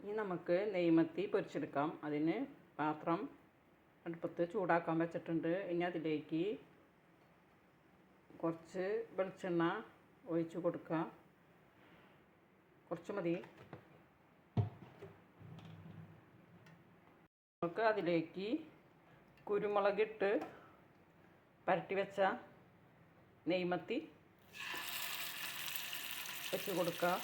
ഇനി നമുക്ക് നെയ്മത്തി പൊരിച്ചെടുക്കാം. അതിന് പാത്രം അടുപ്പത്ത് ചൂടാക്കാൻ വെച്ചിട്ടുണ്ട്. ഇനി അതിലേക്ക് കുറച്ച് വെളിച്ചെണ്ണ ഒഴിച്ച് കൊടുക്കുക. കുറച്ച് മതി. നമുക്ക് അതിലേക്ക് കുരുമുളകിട്ട് പരട്ടി വെച്ച നെയ്മത്തി വെച്ച് കൊടുക്കുക.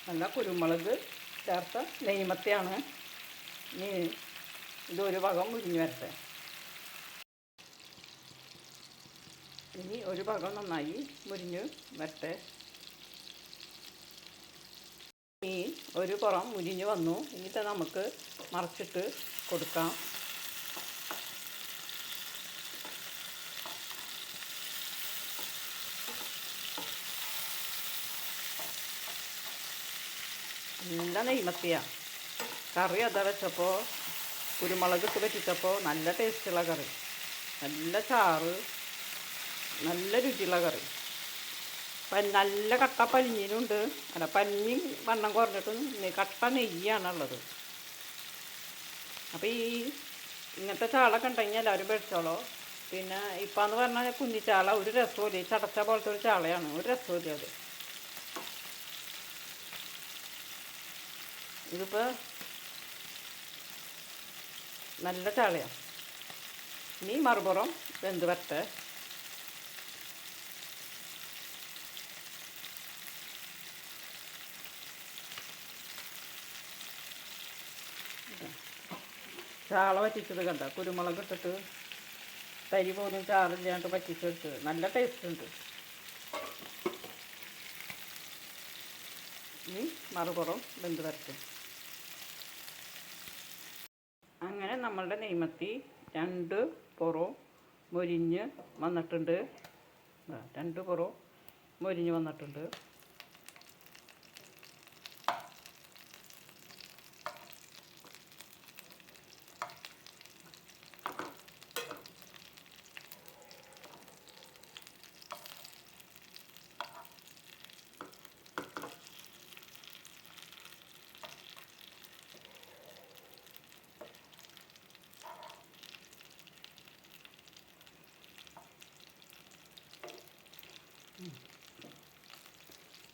നല്ല കുരുമുളക് ചേർത്ത നെയ്മത്തിയാണ്. ഇനി ഇതൊരു ഭാഗം മുരിഞ്ഞ് വരട്ടെ. ഇനി ഒരു ഭാഗം നന്നായി മുരിഞ്ഞ് വരട്ടെ. ഈ ഒരു പുറം മുരിഞ്ഞ് വന്നു. ഇനിയിപ്പോൾ നമുക്ക് മറിച്ചിട്ട് കൊടുക്കാം. നല്ല നെയ്മത്തിയാണ്. കറി അതാ വെച്ചപ്പോൾ കുരുമുളക് ഇട്ട് പറ്റിച്ചപ്പോൾ നല്ല ടേസ്റ്റുള്ള കറി, നല്ല ചാറ്, നല്ല രുചിയുള്ള കറി. നല്ല കട്ട പനിഞ്ഞിനുണ്ട്. അല്ല, പനിഞ്ഞ് വണ്ണം കുറഞ്ഞിട്ട് കട്ട നെയ്യാണുള്ളത്. അപ്പോൾ ഈ ഇങ്ങനത്തെ ചാളൊക്കെ ഉണ്ടെങ്കിൽ എല്ലാവരും മേടിച്ചോളൂ. പിന്നെ ഇപ്പം എന്ന് പറഞ്ഞാൽ കുഞ്ഞിച്ചാള ഒരു രസമില്ല. ചടച്ച പോലത്തെ ഒരു ചാളയാണ്, ഒരു രസമില്ല അത്. ഇതിപ്പോൾ നല്ല ചാളയാണ്. ഇനി മറുപുറം വെന്ത് വരട്ടെ. ചാള വറ്റിച്ചത് കണ്ട, കുരുമുളക് ഇട്ടിട്ട് തരി പോലും ചാറില്ലാണ്ട് വറ്റിച്ചെടുത്ത് നല്ല ടേസ്റ്റ് ഉണ്ട്. ഇനി മറുപുറം വെന്ത് വരട്ടെ. അങ്ങനെ നമ്മളുടെ നെയ്മത്തി 2 പുറവും മൊരിഞ്ഞ് വന്നിട്ടുണ്ട്. 2 പുറവും മൊരിഞ്ഞ് വന്നിട്ടുണ്ട്.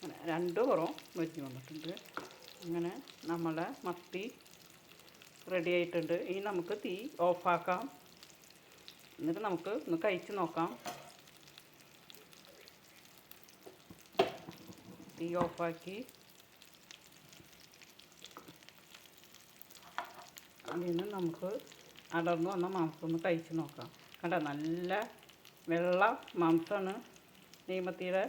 അങ്ങനെ 2 പുറവും മൊരിഞ്ഞ് വന്നിട്ടുണ്ട്. അങ്ങനെ നമ്മളെ മത്തി റെഡി ആയിട്ടുണ്ട്. ഇനി നമുക്ക് തീ ഓഫാക്കാം. എന്നിട്ട് നമുക്ക് ഒന്ന് കഴിച്ച് നോക്കാം. തീ ഓഫാക്കി അതിൽ നിന്ന് നമുക്ക് അടർന്നു വന്ന മാംസം ഒന്ന് കഴിച്ച് നോക്കാം. കണ്ട, നല്ല വെള്ള മാംസമാണ് നെയ്മത്തിയുടെ.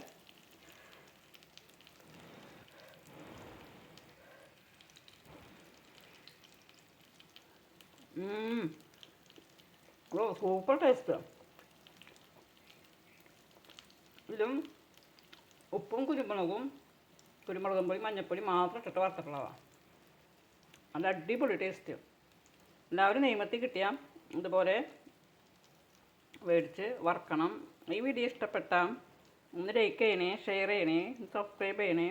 ഓ, സൂപ്പർ ടേസ്റ്റാണ്. ഇതിലും ഉപ്പും കുരുമുളകും പൊടി മഞ്ഞൾപ്പൊടി മാത്രം ഇട്ടിട്ട് വറുത്തിട്ടുള്ളതാണ്. നല്ല അടിപൊളി ടേസ്റ്റ്. എല്ലാവരും നെയ്മത്തി കിട്ടിയാൽ ഇതുപോലെ മേടിച്ച് വറുക്കണം. ഈ വീഡിയോ ഇഷ്ടപ്പെട്ടാൽ ഒന്ന് ലൈക്ക് ചെയ്യണേ, ഷെയർ ചെയ്യണേ, സബ്സ്ക്രൈബ് ചെയ്യണേ.